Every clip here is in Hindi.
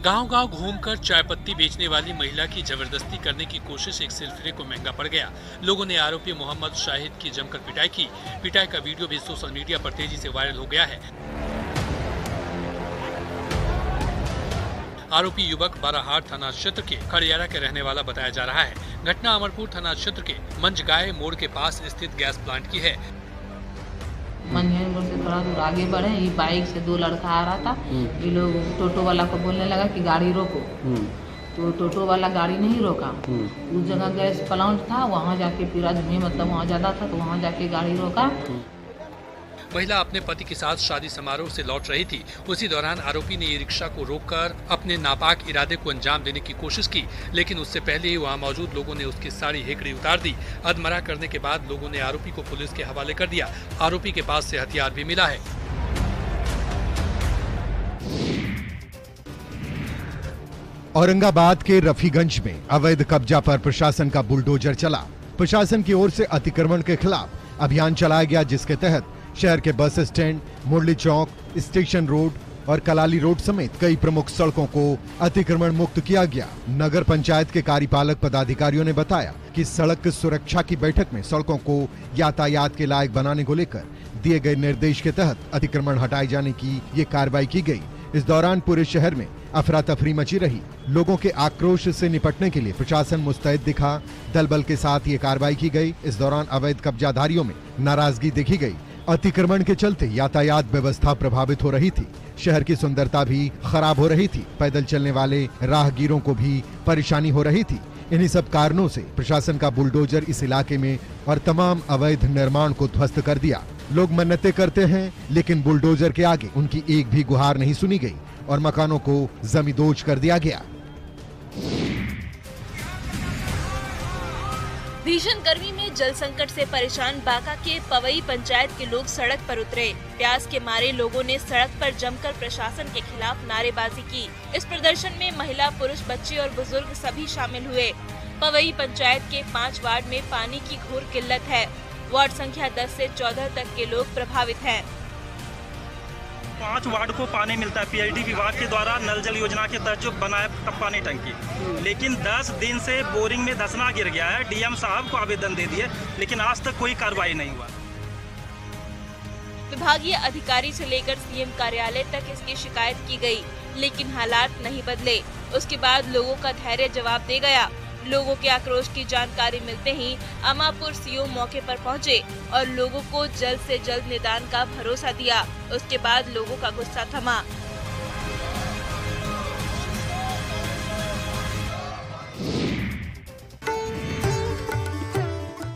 गांव-गांव घूमकर चाय पत्ती बेचने वाली महिला की जबरदस्ती करने की कोशिश एक सिलसिले को महंगा पड़ गया। लोगों ने आरोपी मोहम्मद शाहिद की जमकर पिटाई की। पिटाई का वीडियो भी सोशल मीडिया पर तेजी से वायरल हो गया है। आरोपी युवक बाराहाट थाना क्षेत्र के खड़ियारा के रहने वाला बताया जा रहा है। घटना अमरपुर थाना क्षेत्र के मंझगाय मोड़ के पास स्थित गैस प्लांट की है। मंझगाय मोड़ से थोड़ा दूर आगे बढ़े, ये बाइक से दो लड़का आ रहा था। ये लोग टोटो वाला को बोलने लगा कि गाड़ी रोको, तो टोटो वाला गाड़ी नहीं रोका। उस जगह गैस प्लांट था, वहाँ जाके फिर आदमी मतलब वहाँ ज्यादा था तो वहाँ जाके गाड़ी रोका। महिला अपने पति के साथ शादी समारोह से लौट रही थी। उसी दौरान आरोपी ने ये रिक्शा को रोककर अपने नापाक इरादे को अंजाम देने की कोशिश की, लेकिन उससे पहले ही वहां मौजूद लोगों ने उसकी सारी हेकड़ी उतार दी। अधमरा करने के बाद लोगों ने आरोपी को पुलिस के हवाले कर दिया। आरोपी के पास से हथियार भी मिला है। औरंगाबाद के रफीगंज में अवैध कब्जा पर प्रशासन का बुलडोजर चला। प्रशासन की ओर से अतिक्रमण के खिलाफ अभियान चलाया गया, जिसके तहत शहर के बस स्टैंड, मुरली चौक, स्टेशन रोड और कलाली रोड समेत कई प्रमुख सड़कों को अतिक्रमण मुक्त किया गया। नगर पंचायत के कार्यपालक पदाधिकारियों ने बताया कि सड़क सुरक्षा की बैठक में सड़कों को यातायात के लायक बनाने को लेकर दिए गए निर्देश के तहत अतिक्रमण हटाए जाने की ये कार्रवाई की गई। इस दौरान पूरे शहर में अफरा तफरी मची रही। लोगों के आक्रोश से निपटने के लिए प्रशासन मुस्तैद दिखा। दल बल के साथ ये कार्रवाई की गई। इस दौरान अवैध कब्जाधारियों में नाराजगी देखी गई। अतिक्रमण के चलते यातायात व्यवस्था प्रभावित हो रही थी। शहर की सुंदरता भी खराब हो रही थी। पैदल चलने वाले राहगीरों को भी परेशानी हो रही थी। इन्हीं सब कारणों से प्रशासन का बुलडोजर इस इलाके में और तमाम अवैध निर्माण को ध्वस्त कर दिया। लोग मन्नतें करते हैं, लेकिन बुलडोजर के आगे उनकी एक भी गुहार नहीं सुनी गई और मकानों को जमींदोज कर दिया गया। भीषण गर्मी में जल संकट से परेशान बांका के पवई पंचायत के लोग सड़क पर उतरे। प्यास के मारे लोगों ने सड़क पर जमकर प्रशासन के खिलाफ नारेबाजी की। इस प्रदर्शन में महिला, पुरुष, बच्चे और बुजुर्ग सभी शामिल हुए। पवई पंचायत के 5 वार्ड में पानी की घोर किल्लत है। वार्ड संख्या 10 से 14 तक के लोग प्रभावित हैं। 5 वार्ड को पानी मिलता है पीएचडी विभाग के द्वारा नल जल योजना के तहत जो बनाया पानी टंकी, लेकिन 10 दिन से बोरिंग में धंसना गिर गया है। डीएम साहब को आवेदन दे दिए, लेकिन आज तक कोई कार्रवाई नहीं हुआ। विभागीय अधिकारी से लेकर सीएम कार्यालय तक इसकी शिकायत की गई, लेकिन हालात नहीं बदले। उसके बाद लोगों का धैर्य जवाब दे गया। लोगों के आक्रोश की जानकारी मिलते ही अमापुर सीओ मौके पर पहुंचे और लोगों को जल्द से जल्द निदान का भरोसा दिया। उसके बाद लोगों का गुस्सा थमा।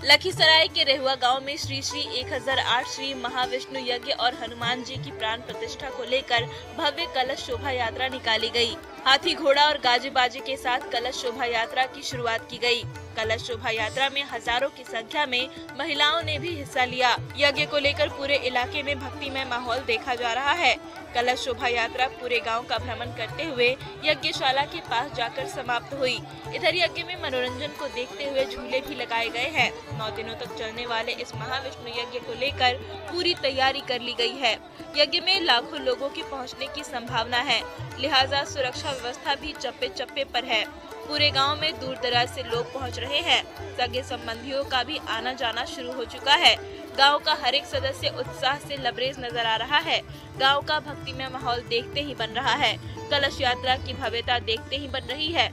लखीसराय के रेहुआ गांव में श्री 1008 श्री महाविष्णु यज्ञ और हनुमान जी की प्राण प्रतिष्ठा को लेकर भव्य कलश शोभा यात्रा निकाली गई। हाथी, घोड़ा और गाजे बाजे के साथ कलश शोभा यात्रा की शुरुआत की गई। कलश शोभा यात्रा में हजारों की संख्या में महिलाओं ने भी हिस्सा लिया। यज्ञ को लेकर पूरे इलाके में भक्तिमय माहौल देखा जा रहा है। कलश शोभा यात्रा पूरे गांव का भ्रमण करते हुए यज्ञशाला के पास जाकर समाप्त हुई। इधर यज्ञ में मनोरंजन को देखते हुए झूले भी लगाए गए हैं। 9 दिनों तक चलने वाले इस महाविष्णु यज्ञ को लेकर पूरी तैयारी कर ली गई है। यज्ञ में लाखों लोगों के पहुंचने की संभावना है, लिहाजा सुरक्षा व्यवस्था भी चप्पे चप्पे पर है। पूरे गांव में दूर दराज से लोग पहुंच रहे हैं। सगे संबंधियों का भी आना जाना शुरू हो चुका है। गांव का हर एक सदस्य उत्साह से लबरेज नजर आ रहा है। गांव का भक्तिमय माहौल देखते ही बन रहा है। कलश यात्रा की भव्यता देखते ही बन रही है।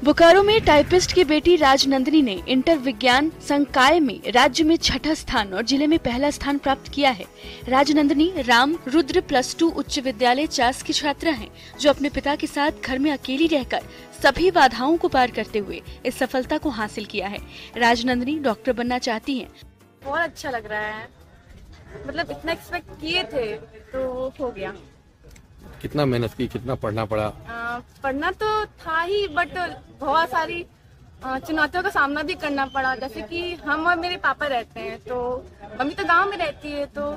बोकारो में टाइपिस्ट की बेटी राजनंदिनी ने इंटर विज्ञान संकाय में राज्य में 6ठा स्थान और जिले में पहला स्थान प्राप्त किया है। राजनंदिनी राम रुद्र +2 उच्च विद्यालय चास की छात्रा हैं, जो अपने पिता के साथ घर में अकेली रहकर सभी बाधाओं को पार करते हुए इस सफलता को हासिल किया है। राजनंदिनी डॉक्टर बनना चाहती हैं। बहुत अच्छा लग रहा है, मतलब इतना एक्सपेक्ट किए थे तो हो गया। कितना मेहनत की, कितना पढ़ना पड़ा? पढ़ना तो था ही, बट बहुत सारी चुनौतियों का सामना भी करना पड़ा। जैसे कि हम और मेरे पापा रहते हैं, तो मम्मी तो गांव में रहती है, तो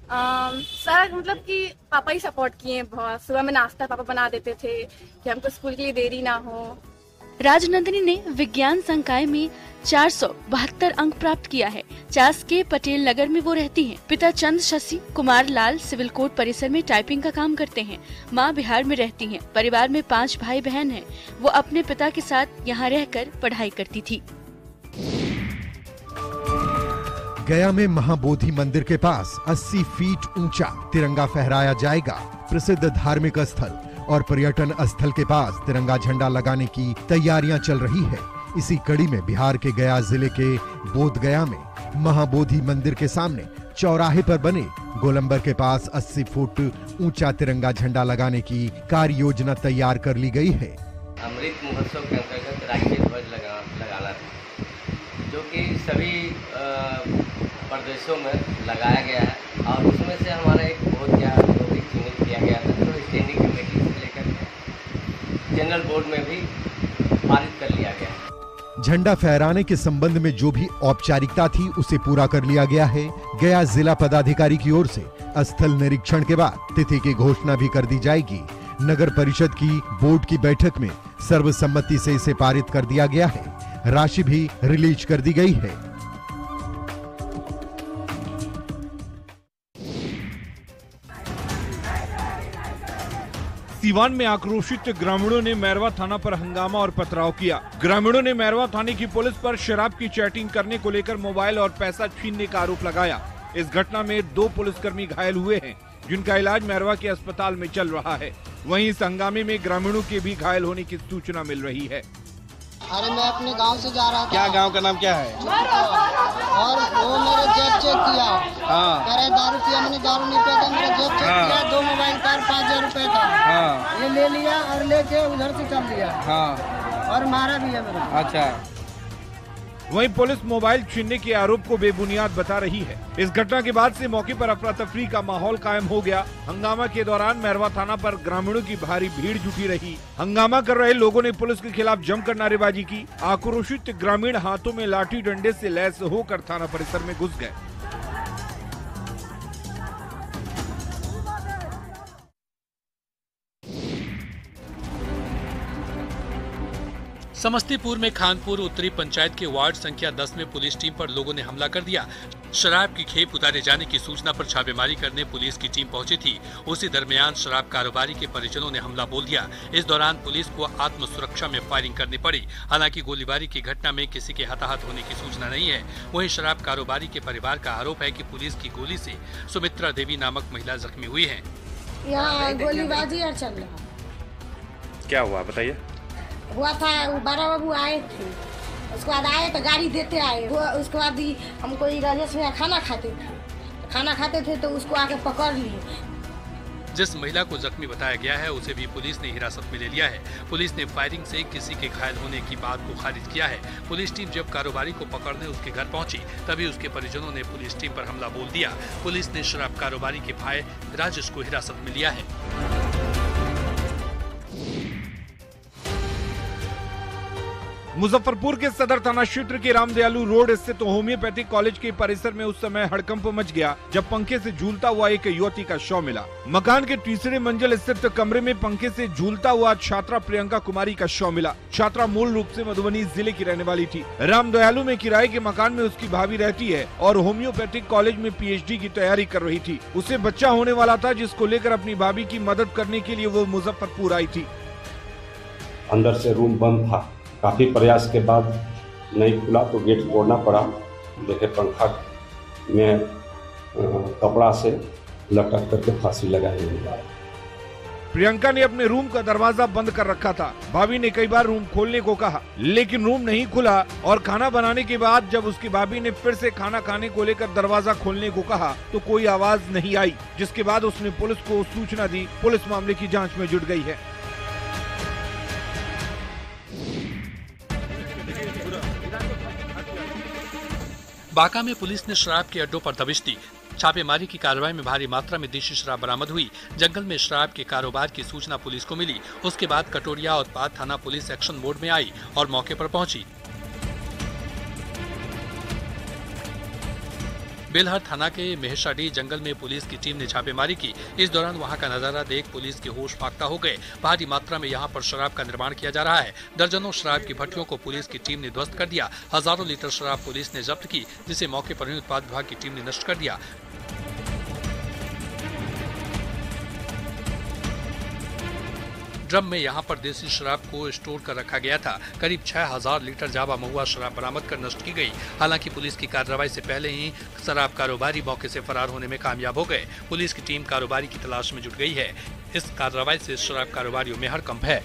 सारा मतलब कि पापा ही सपोर्ट किए बहुत। सुबह में नाश्ता पापा बना देते थे कि हमको स्कूल के लिए देरी ना हो। राजनंदिनी ने विज्ञान संकाय में 472 अंक प्राप्त किया है। चास के पटेल नगर में वो रहती हैं। पिता चंद शशि कुमार लाल सिविल कोर्ट परिसर में टाइपिंग का काम करते हैं। मां बिहार में रहती हैं। परिवार में 5 भाई बहन हैं। वो अपने पिता के साथ यहाँ रहकर पढ़ाई करती थी। गया में महाबोधि मंदिर के पास 80 फीट ऊंचा तिरंगा फहराया जाएगा। प्रसिद्ध धार्मिक स्थल और पर्यटन स्थल के पास तिरंगा झंडा लगाने की तैयारियां चल रही है। इसी कड़ी में बिहार के गया जिले के बोधगया में महाबोधि मंदिर के सामने चौराहे पर बने गोलंबर के पास 80 फुट ऊंचा तिरंगा झंडा लगाने की कार्य योजना तैयार कर ली गई है। अमृत महोत्सव के अंतर्गत राष्ट्रीय ध्वज लगाना है, जो कि सभी प्रदेशों में लगाया गया है और उसमें से हमारा एक बहुत टॉपिक चिन्हित किया गया था, तो स्टैंडिंग कमेटी से लेकर जनरल बोर्ड में भी पारित कर लिया गया है। झंडा फहराने के संबंध में जो भी औपचारिकता थी उसे पूरा कर लिया गया है। गया जिला पदाधिकारी की ओर से स्थल निरीक्षण के बाद तिथि की घोषणा भी कर दी जाएगी। नगर परिषद की बोर्ड की बैठक में सर्वसम्मति से इसे पारित कर दिया गया है। राशि भी रिलीज कर दी गई है। सीवान में आक्रोशित ग्रामीणों ने मैरवा थाना पर हंगामा और पथराव किया। ग्रामीणों ने मैरवा थाने की पुलिस पर शराब की चैटिंग करने को लेकर मोबाइल और पैसा छीनने का आरोप लगाया। इस घटना में 2 पुलिसकर्मी घायल हुए हैं, जिनका इलाज मैरवा के अस्पताल में चल रहा है। वहीं इस हंगामे में ग्रामीणों के भी घायल होने की सूचना मिल रही है। अरे मैं अपने गांव से जा रहा था। क्या गांव का नाम क्या है? और वो मेरे जेब चेक किया। कह रहे दारू पिया, मैंने दारू नहीं पिया था, मेरा जेब चेक किया। 2 मोबाइल का 5000 रुपए था। ये ले लिया और लेके उधर से चल दिया। और मारा भी है मेरा। अच्छा। वहीं पुलिस मोबाइल छीनने के आरोप को बेबुनियाद बता रही है। इस घटना के बाद से मौके पर अफरा तफरी का माहौल कायम हो गया। हंगामा के दौरान मैरवा थाना पर ग्रामीणों की भारी भीड़ जुटी रही। हंगामा कर रहे लोगों ने पुलिस के खिलाफ जमकर नारेबाजी की। आक्रोशित ग्रामीण हाथों में लाठी डंडे से लैस होकर थाना परिसर में घुस गए। समस्तीपुर में खानपुर उत्तरी पंचायत के वार्ड संख्या 10 में पुलिस टीम पर लोगों ने हमला कर दिया। शराब की खेप उतारे जाने की सूचना पर छापेमारी करने पुलिस की टीम पहुंची थी। उसी दरमियान शराब कारोबारी के परिजनों ने हमला बोल दिया। इस दौरान पुलिस को आत्म सुरक्षा में फायरिंग करनी पड़ी। हालांकि गोलीबारी की घटना में किसी के हताहत होने की सूचना नहीं है। वहीं शराब कारोबारी के परिवार का आरोप है कि पुलिस की गोली से सुमित्रा देवी नामक महिला जख्मी हुई है। यहाँ गोलीबाजी चल रहा। क्या हुआ बताइए? हुआ था, 12 बाबू आए थे, उसके बाद आए तो गाड़ी देते आए। उसके बाद हमको राजेश में खाना खाते थे तो उसको आके पकड़ लिए। जिस महिला को जख्मी बताया गया है उसे भी पुलिस ने हिरासत में ले लिया है। पुलिस ने फायरिंग से किसी के घायल होने की बात को खारिज किया है। पुलिस टीम जब कारोबारी को पकड़ने उसके घर पहुंची तभी उसके परिजनों ने पुलिस टीम पर हमला बोल दिया। पुलिस ने शराब कारोबारी के भाई राजेश को हिरासत में लिया है। मुजफ्फरपुर के सदर थाना क्षेत्र के रामदयालु रोड स्थित होम्योपैथिक कॉलेज के परिसर में उस समय हड़कंप मच गया जब पंखे से झूलता हुआ एक युवती का शव मिला। मकान के तीसरे मंजिल स्थित कमरे में पंखे से झूलता हुआ छात्रा प्रियंका कुमारी का शव मिला। छात्रा मूल रूप से मधुबनी जिले की रहने वाली थी। रामदयालु में किराए के मकान में उसकी भाभी रहती है और होम्योपैथिक कॉलेज में PhD की तैयारी कर रही थी। उसे बच्चा होने वाला था, जिसको लेकर अपनी भाभी की मदद करने के लिए वो मुजफ्फरपुर आई थी। अंदर से रूम बंद था। काफ़ी प्रयास के बाद नहीं खुला तो गेट तोड़ना पड़ा। देखे पंखा में कपड़ा से लटक करके फांसी लगाई हुई। प्रियंका ने अपने रूम का दरवाजा बंद कर रखा था। भाभी ने कई बार रूम खोलने को कहा लेकिन रूम नहीं खुला और खाना बनाने के बाद जब उसकी भाभी ने फिर से खाना खाने को लेकर दरवाजा खोलने को कहा तो कोई आवाज नहीं आई, जिसके बाद उसने पुलिस को सूचना दी। पुलिस मामले की जाँच में जुट गई है। बांका में पुलिस ने शराब के अड्डों पर दबिश दी। छापेमारी की कार्रवाई में भारी मात्रा में देशी शराब बरामद हुई। जंगल में शराब के कारोबार की सूचना पुलिस को मिली। उसके बाद कटोरिया उत्पाद थाना पुलिस एक्शन मोड में आई और मौके पर पहुंची। बेलहर थाना के मेहशाडी जंगल में पुलिस की टीम ने छापेमारी की। इस दौरान वहां का नजारा देख पुलिस के होश फाख्ता हो गए। भारी मात्रा में यहां पर शराब का निर्माण किया जा रहा है। दर्जनों शराब की भट्टियों को पुलिस की टीम ने ध्वस्त कर दिया। हजारों लीटर शराब पुलिस ने जब्त की, जिसे मौके पर ही उत्पाद विभाग की टीम ने नष्ट कर दिया। ड्रम में यहां पर देसी शराब को स्टोर कर रखा गया था। करीब 6000 लीटर जावा महुआ शराब बरामद कर नष्ट की गई। हालांकि पुलिस की कार्रवाई से पहले ही शराब कारोबारी मौके से फरार होने में कामयाब हो गए। पुलिस की टीम कारोबारी की तलाश में जुट गई है। इस कार्रवाई से शराब कारोबारियों में हड़कंप है।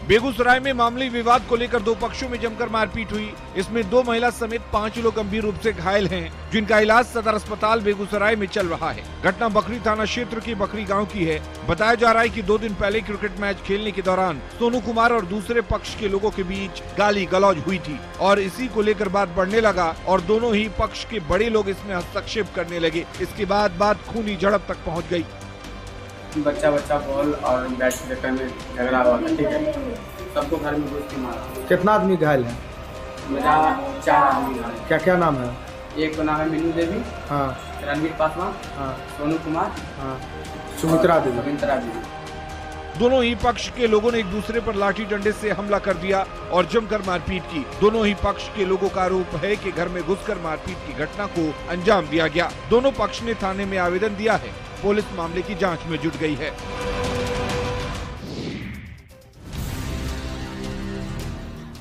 बेगूसराय में मामूली विवाद को लेकर दो पक्षों में जमकर मारपीट हुई। इसमें 2 महिला समेत 5 लोग गंभीर रूप से घायल हैं, जिनका इलाज सदर अस्पताल बेगूसराय में चल रहा है। घटना बकरी थाना क्षेत्र की बकरी गांव की है। बताया जा रहा है कि 2 दिन पहले क्रिकेट मैच खेलने के दौरान सोनू कुमार और दूसरे पक्ष के लोगों के बीच गाली गलौज हुई थी और इसी को लेकर बात बढ़ने लगा और दोनों ही पक्ष के बड़े लोग इसमें हस्तक्षेप करने लगे। इसके बाद बात खूनी झड़प तक पहुँच गयी। बच्चा बॉल और बैट के चक्कर में झगड़ा हुआ था, ठीक है। सबको घर में घुस के मारा। कितना आदमी घायल है? मेरा 4 आदमी घायल। क्या क्या नाम है? एक का नाम है मीनू देवी, हाँ, रणवीर पासवान, हाँ, सोनू कुमार, हाँ, सुमित्रा देवी। दोनों ही पक्ष के लोगों ने एक दूसरे पर लाठी डंडे से हमला कर दिया और जमकर मारपीट की। दोनों ही पक्ष के लोगों का आरोप है कि घर में घुसकर मारपीट की घटना को अंजाम दिया गया। दोनों पक्ष ने थाने में आवेदन दिया है। पुलिस मामले की जांच में जुट गई है।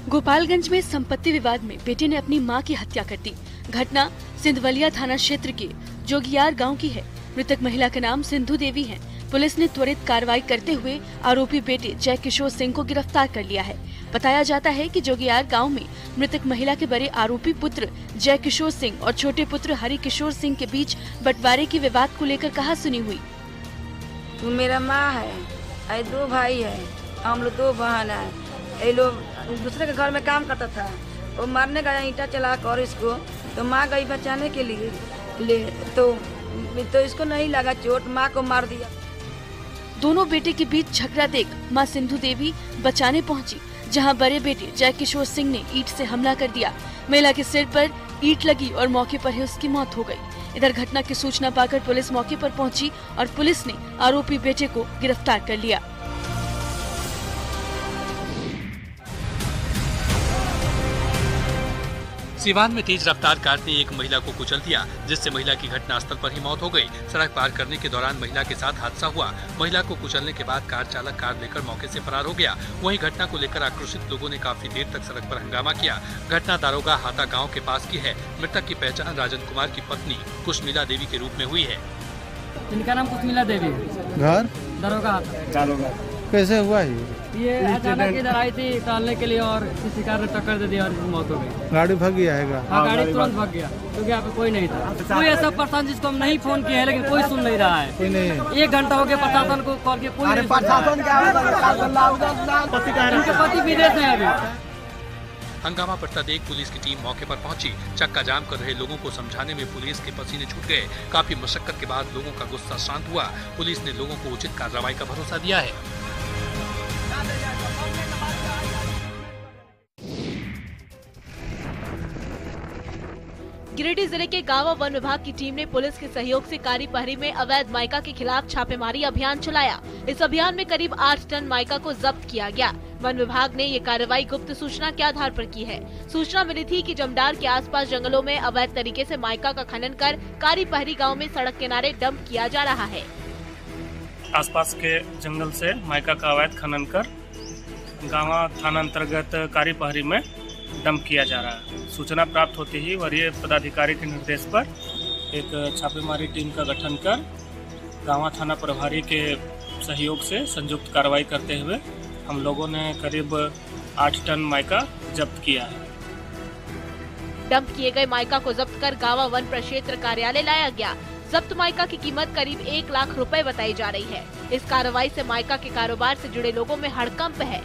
गोपालगंज में संपत्ति विवाद में बेटे ने अपनी मां की हत्या कर दी। घटना सिंधवलिया थाना क्षेत्र के जोगियार गांव की है। मृतक महिला का नाम सिंधु देवी है। पुलिस ने त्वरित कार्रवाई करते हुए आरोपी बेटे जय किशोर सिंह को गिरफ्तार कर लिया है। बताया जाता है कि जोगियार गांव में मृतक महिला के बड़े आरोपी पुत्र जय किशोर सिंह और छोटे पुत्र हरि किशोर सिंह के बीच बंटवारे की विवाद को लेकर कहासुनी हुई। तू मेरा माँ है, 2 भाई है, हम लोग 2 बहन है। ये लोग दूसरे के घर में काम करता था, वो मारने गया ईंटा चला कर इसको, तो माँ गई बचाने के लिए तो इसको नहीं लगा चोट, माँ को मार दिया। दोनों बेटे के बीच झगड़ा देख मां सिंधु देवी बचाने पहुंची, जहां बड़े बेटे जय किशोर सिंह ने ईंट से हमला कर दिया। महिला के सिर पर ईंट लगी और मौके पर ही उसकी मौत हो गई। इधर घटना की सूचना पाकर पुलिस मौके पर पहुंची और पुलिस ने आरोपी बेटे को गिरफ्तार कर लिया। सिवान में तेज रफ्तार कार ने एक महिला को कुचल दिया, जिससे महिला की घटनास्थल पर ही मौत हो गई। सड़क पार करने के दौरान महिला के साथ हादसा हुआ। महिला को कुचलने के बाद कार चालक कार लेकर मौके से फरार हो गया। वहीं घटना को लेकर आक्रोशित लोगों ने काफी देर तक सड़क पर हंगामा किया। घटना दारोगा हाता गाँव के पास की है। मृतक की पहचान राजन कुमार की पत्नी कुशमिला देवी के रूप में हुई है। इनका नाम कुशमिला देवी, घर दारोगा। कैसे हुआ ये अचानक इधर आई थी टहलने के लिए और किसी कार ने टक्कर दे दिया और मौत हो गई। गाड़ी भाग गया है? हाँ, गाड़ी तुरंत भाग गया क्योंकि यहाँ पे कोई नहीं था। कोई ऐसा प्रशासन जिसको हम नहीं फोन किया है, लेकिन कोई सुन नहीं रहा है। कोई नहीं। 1 घंटा हो गया प्रशासन को कॉल किया, कोई नहीं। उनके पति विदेश है अभी। हंगामा बढ़ता देख पुलिस की टीम मौके पर पहुंची। चक्का जाम कर रहे लोगों को समझाने में पुलिस के पसीने छूट गए। काफी मशक्कत के बाद लोगों का गुस्सा शांत हुआ। पुलिस ने लोगों को उचित कार्रवाई का भरोसा दिया है। गिरिडीह जिले के गांवा वन विभाग की टीम ने पुलिस के सहयोग से कारी पहरी में अवैध माइका के खिलाफ छापेमारी अभियान चलाया। इस अभियान में करीब 8 टन माइका को जब्त किया गया। वन विभाग ने ये कार्रवाई गुप्त सूचना के आधार पर की है। सूचना मिली थी कि जमडार के आसपास जंगलों में अवैध तरीके से माइका का खनन कर कारी पहरी गाँव में सड़क किनारे डंप किया जा रहा है। आसपास के जंगल से माइका का अवैध खनन कर गांवा थाना अंतर्गत कारी पहरी में डंप किया जा रहा है। सूचना प्राप्त होते ही वरीय पदाधिकारी के निर्देश पर एक छापेमारी टीम का गठन कर गांवा थाना प्रभारी के सहयोग से संयुक्त कार्रवाई करते हुए हम लोगों ने करीब 8 टन माइका जब्त किया है। डंप किए गए माइका को जब्त कर गांवा वन प्रक्षेत्र कार्यालय लाया गया। जब्त माइका की कीमत करीब 1 लाख रुपए बताई जा रही है। इस कार्रवाई से माइका के कारोबार से जुड़े लोगों में हड़कंप है।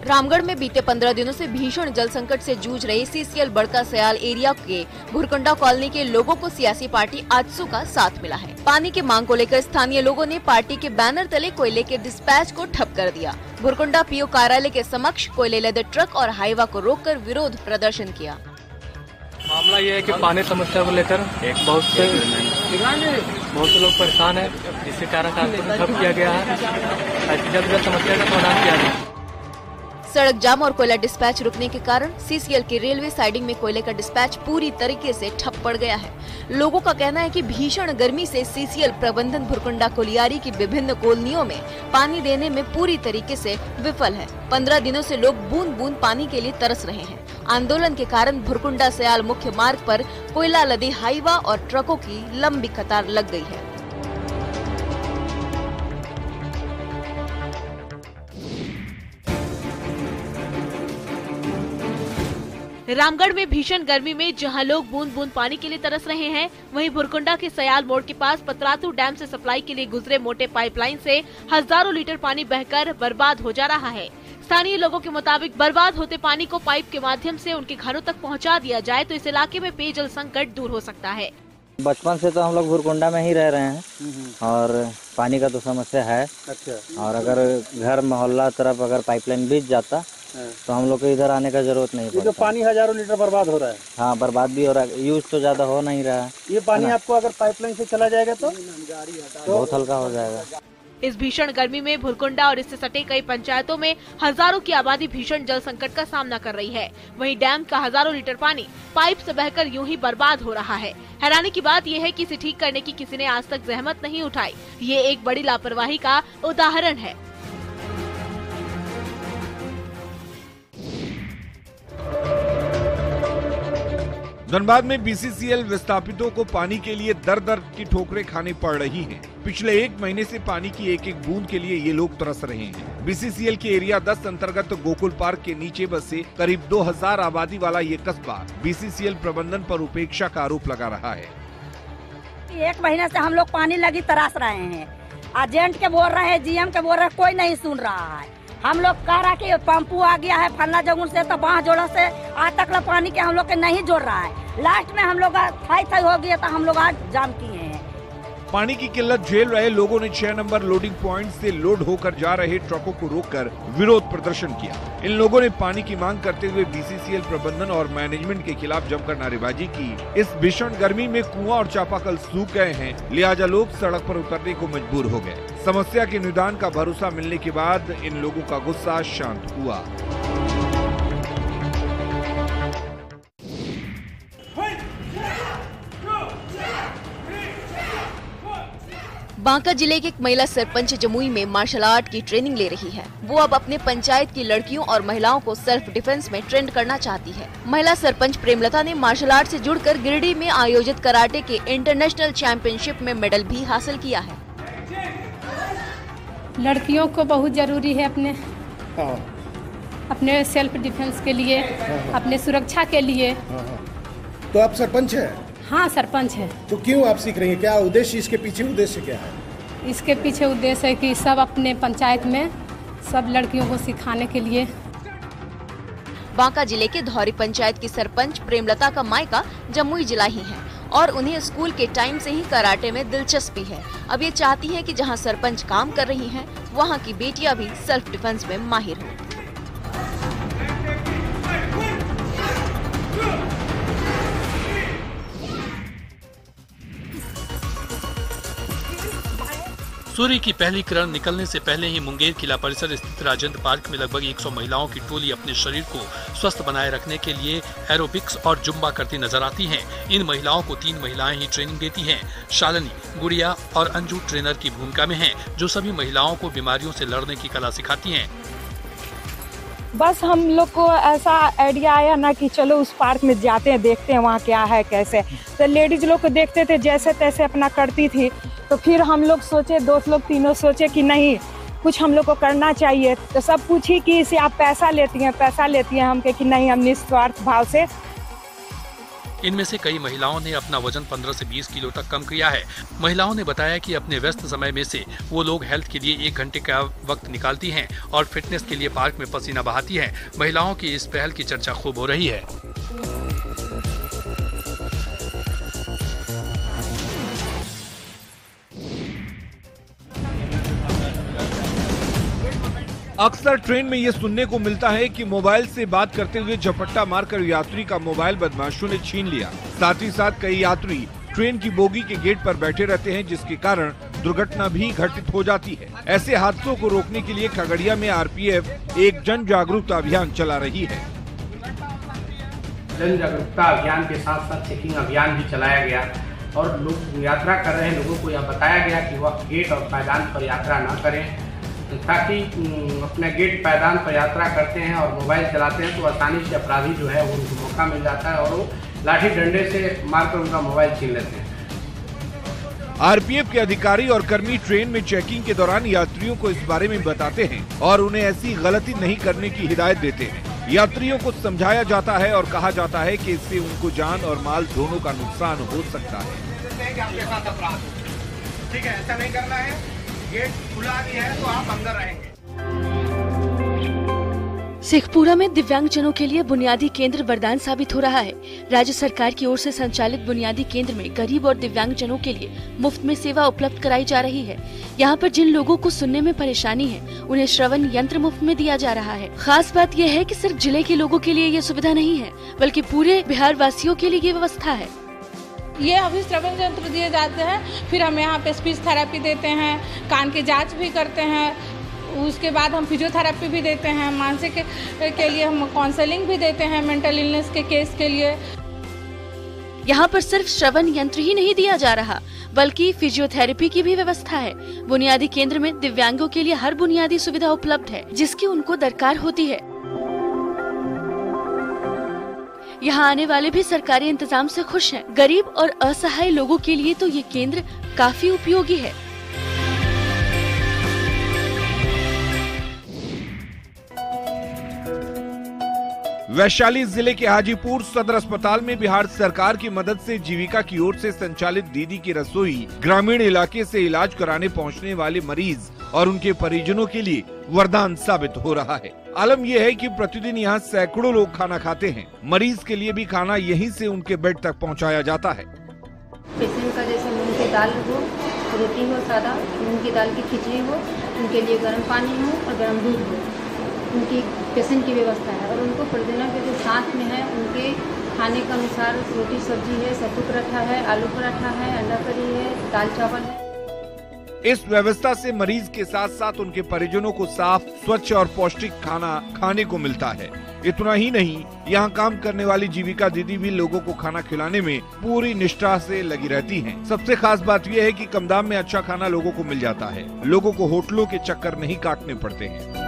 रामगढ़ में बीते 15 दिनों से भीषण जल संकट से जूझ रहे सीसीएल बड़का सयाल एरिया के भुरकुंडा कॉलोनी के लोगों को सियासी पार्टी आजसू का साथ मिला है। पानी की मांग को लेकर स्थानीय लोगों ने पार्टी के बैनर तले कोयले के डिस्पैच को ठप कर दिया। भुरकुंडा पीओ कार्यालय के समक्ष कोयले लदे ट्रक और हाईवा को रोककर विरोध प्रदर्शन किया। मामला ये है कि पानी समस्या को लेकर बहुत से लोग परेशान है, जिसके कारण ठप किया गया है। जल्द समस्या का समाधान किया जाए। सड़क जाम और कोयला डिस्पैच रुकने के कारण सीसीएल की रेलवे साइडिंग में कोयले का डिस्पैच पूरी तरीके से ठप पड़ गया है। लोगों का कहना है कि भीषण गर्मी से सीसीएल प्रबंधन भुरकुंडा कोलियारी की विभिन्न कॉलोनियों में पानी देने में पूरी तरीके से विफल है। 15 दिनों से लोग बूंद बूंद पानी के लिए तरस रहे हैं। आंदोलन के कारण भुरकुंडा सयाल मुख्य मार्ग पर कोयला लदे हाईवा और ट्रकों की लंबी कतार लग गई है। रामगढ़ में भीषण गर्मी में जहां लोग बूंद बूंद पानी के लिए तरस रहे हैं, वहीं भुरकुंडा के सयाल मोड़ के पास पतरातू डैम से सप्लाई के लिए गुजरे मोटे पाइपलाइन से हजारों लीटर पानी बहकर बर्बाद हो जा रहा है। स्थानीय लोगों के मुताबिक बर्बाद होते पानी को पाइप के माध्यम से उनके घरों तक पहुंचा दिया जाए तो इस इलाके में पेयजल संकट दूर हो सकता है। बचपन से तो हम लोग भुरकुंडा में ही रह रहे हैं और पानी का तो समस्या है। अच्छा। और अगर घर मोहल्ला तरफ अगर पाइपलाइन बीत जाता तो हम लोग को इधर आने का जरूरत नहीं पड़ता। तो पानी हजारों लीटर बर्बाद हो रहा है। हाँ, बर्बाद भी हो रहा है, यूज तो ज्यादा हो नहीं रहा है। ये पानी आपको अगर पाइपलाइन से चला जाएगा तो बहुत हल्का हो जाएगा। इस भीषण गर्मी में भुरकुंडा और इससे सटे कई पंचायतों में हजारों की आबादी भीषण जल संकट का सामना कर रही है। वहीं डैम का हजारों लीटर पानी पाइप से बहकर यूं ही बर्बाद हो रहा है। हैरानी की बात यह है कि इसे ठीक करने की किसी ने आज तक जहमत नहीं उठाई। ये एक बड़ी लापरवाही का उदाहरण है। धनबाद में बीसीसीएल विस्थापितों को पानी के लिए दर दर की ठोकरें खानी पड़ रही हैं। पिछले 1 महीने से पानी की एक एक बूंद के लिए ये लोग तरस रहे हैं। बीसीसीएल के एरिया 10 अंतर्गत गोकुल पार्क के नीचे बसे करीब 2000 आबादी वाला ये कस्बा बीसीसीएल प्रबंधन पर उपेक्षा का आरोप लगा रहा है। 1 महीने से हम लोग पानी लगी तरास रहे हैं। एजेंट के बोल रहे हैं, जीएम के बोल रहे हैं, कोई नहीं सुन रहा है। हम लोग कह रहा कि पंपू आ गया है फलना जगह से, तो बाँह जोड़ा से आज तक पानी के हम लोग के नहीं जोड़ रहा है। लास्ट में हम लोग थाई हो गया तो हम लोग आज जाम किए हैं। पानी की किल्लत झेल रहे लोगों ने 6 नंबर लोडिंग पॉइंट से लोड होकर जा रहे ट्रकों को रोककर विरोध प्रदर्शन किया। इन लोगों ने पानी की मांग करते हुए बीसीसीएल प्रबंधन और मैनेजमेंट के खिलाफ जमकर नारेबाजी की। इस भीषण गर्मी में कुआं और चापाकल सूख गए हैं, लिहाजा लोग सड़क पर उतरने को मजबूर हो गए। समस्या के निदान का भरोसा मिलने के बाद इन लोगों का गुस्सा शांत हुआ। बांका जिले की एक महिला सरपंच जमुई में मार्शल आर्ट की ट्रेनिंग ले रही है। वो अब अपने पंचायत की लड़कियों और महिलाओं को सेल्फ डिफेंस में ट्रेंड करना चाहती है। महिला सरपंच प्रेमलता ने मार्शल आर्ट से जुड़कर गिरिडीह में आयोजित कराटे के इंटरनेशनल चैंपियनशिप में मेडल भी हासिल किया है। लड़कियों को बहुत जरूरी है अपने सेल्फ डिफेंस के लिए, अपने सुरक्षा के लिए। तो आप सरपंच है? हाँ, सरपंच है। तो क्यों आप सीख रही हैं? क्या उद्देश्य इसके पीछे उद्देश्य क्या है? इसके पीछे उद्देश्य है कि सब अपने पंचायत में सब लड़कियों को सिखाने के लिए। बांका जिले के धौरी पंचायत की सरपंच प्रेमलता का मायका जमुई जिला ही है और उन्हें स्कूल के टाइम से ही कराटे में दिलचस्पी है। अब ये चाहती है कि जहां सरपंच काम कर रही हैं, वहां की बेटियां भी सेल्फ डिफेंस में माहिर हों। सूर्य की पहली किरण निकलने से पहले ही मुंगेर किला परिसर स्थित राजेंद्र पार्क में लगभग 100 महिलाओं की टोली अपने शरीर को स्वस्थ बनाए रखने के लिए एरोबिक्स और जुम्बा करती नजर आती हैं। इन महिलाओं को 3 महिलाएं ही ट्रेनिंग देती हैं। शालिनी, गुड़िया और अंजू ट्रेनर की भूमिका में हैं, जो सभी महिलाओं को बीमारियों से लड़ने की कला सिखाती हैं। बस हम लोग को ऐसा आइडिया आया ना कि चलो उस पार्क में जाते हैं, देखते हैं वहाँ क्या है कैसे। तो लेडीज लोग को देखते थे जैसे तैसे अपना करती थी, तो फिर हम लोग सोचे, दोस्त लोग तीनों सोचे कि नहीं कुछ हम लोग को करना चाहिए। तो सब पूछी कि इसे आप पैसा लेती हैं? हम कहे कि नहीं, हम निस्वार्थ भाव से इनमें से कई महिलाओं ने अपना वजन 15 से 20 किलो तक कम किया है। महिलाओं ने बताया कि अपने व्यस्त समय में से वो लोग हेल्थ के लिए 1 घंटे का वक्त निकालती हैं और फिटनेस के लिए पार्क में पसीना बहाती हैं। महिलाओं की इस पहल की चर्चा खूब हो रही है। अक्सर ट्रेन में ये सुनने को मिलता है कि मोबाइल से बात करते हुए झपट्टा मारकर यात्री का मोबाइल बदमाशों ने छीन लिया। साथ ही साथ कई यात्री ट्रेन की बोगी के गेट पर बैठे रहते हैं, जिसके कारण दुर्घटना भी घटित हो जाती है। ऐसे हादसों को रोकने के लिए खगड़िया में आरपीएफ एक जन जागरूकता अभियान चला रही है। जन जागरूकता अभियान के साथ साथ चेकिंग अभियान भी चलाया गया और लोग यात्रा कर रहे लोगों को यह बताया गया कि वह गेट और पायदान पर यात्रा न करें, ताकि अपने गेट पायदान पर यात्रा करते हैं और मोबाइल चलाते हैं तो आसानी से अपराधी जो है वो उनको मौका मिल जाता है और वो लाठी डंडे से मारकर उनका मोबाइल छीन लेते हैं। आरपीएफ के अधिकारी और कर्मी ट्रेन में चेकिंग के दौरान यात्रियों को इस बारे में बताते हैं और उन्हें ऐसी गलती नहीं करने की हिदायत देते हैं। यात्रियों को समझाया जाता है और कहा जाता है कि इससे उनको जान और माल दोनों का नुकसान हो सकता है। ठीक है, ऐसा नहीं करना है, गेट खुला भी है तो आप अंदर रहेंगे। शेखपुरा में दिव्यांगजनों के लिए बुनियादी केंद्र वरदान साबित हो रहा है। राज्य सरकार की ओर से संचालित बुनियादी केंद्र में गरीब और दिव्यांगजनों के लिए मुफ्त में सेवा उपलब्ध कराई जा रही है। यहाँ पर जिन लोगों को सुनने में परेशानी है उन्हें श्रवण यंत्र मुफ्त में दिया जा रहा है। खास बात यह है कि सिर्फ जिले के लोगों के लिए ये सुविधा नहीं है, बल्कि पूरे बिहार वासियों के लिए ये व्यवस्था है। ये अभी श्रवण यंत्र दिए जाते हैं, फिर हम यहाँ पे स्पीच थेरेपी देते हैं, कान की जांच भी करते हैं, उसके बाद हम फिजियोथेरेपी भी देते हैं, मानसिक के लिए हम काउंसलिंग भी देते हैं, मेंटल इलनेस के केस के लिए। यहाँ पर सिर्फ श्रवण यंत्र ही नहीं दिया जा रहा, बल्कि फिजियोथेरेपी की भी व्यवस्था है। बुनियादी केंद्र में दिव्यांगों के लिए हर बुनियादी सुविधा उपलब्ध है जिसकी उनको दरकार होती है। यहाँ आने वाले भी सरकारी इंतजाम से खुश हैं। गरीब और असहाय लोगों के लिए तो ये केंद्र काफी उपयोगी है। वैशाली जिले के हाजीपुर सदर अस्पताल में बिहार सरकार की मदद से जीविका की ओर से संचालित दीदी की रसोई ग्रामीण इलाके से इलाज कराने पहुंचने वाले मरीज और उनके परिजनों के लिए वरदान साबित हो रहा है। आलम यह है कि प्रतिदिन यहाँ सैकड़ों लोग खाना खाते हैं। मरीज के लिए भी खाना यहीं से उनके बेड तक पहुँचाया जाता है। पेशेंट का जैसे मूंग की दाल हो, रोटी हो सादा, मूंग की दाल की खिचड़ी हो, उनके लिए गर्म पानी हो और गर्म दूध हो, उनकी पेशेंट की व्यवस्था है। और उनको प्रतिदिन के जो साथ में है उनके खाने के अनुसार रोटी सब्जी है, सत्तू पराठा है, आलू पराठा है, अंडा करी है, दाल चावल है। इस व्यवस्था से मरीज के साथ साथ उनके परिजनों को साफ, स्वच्छ और पौष्टिक खाना खाने को मिलता है। इतना ही नहीं, यहाँ काम करने वाली जीविका दीदी भी लोगों को खाना खिलाने में पूरी निष्ठा से लगी रहती हैं। सबसे खास बात यह है कि कम दाम में अच्छा खाना लोगों को मिल जाता है। लोगों को होटलों के चक्कर नहीं काटने पड़ते हैं।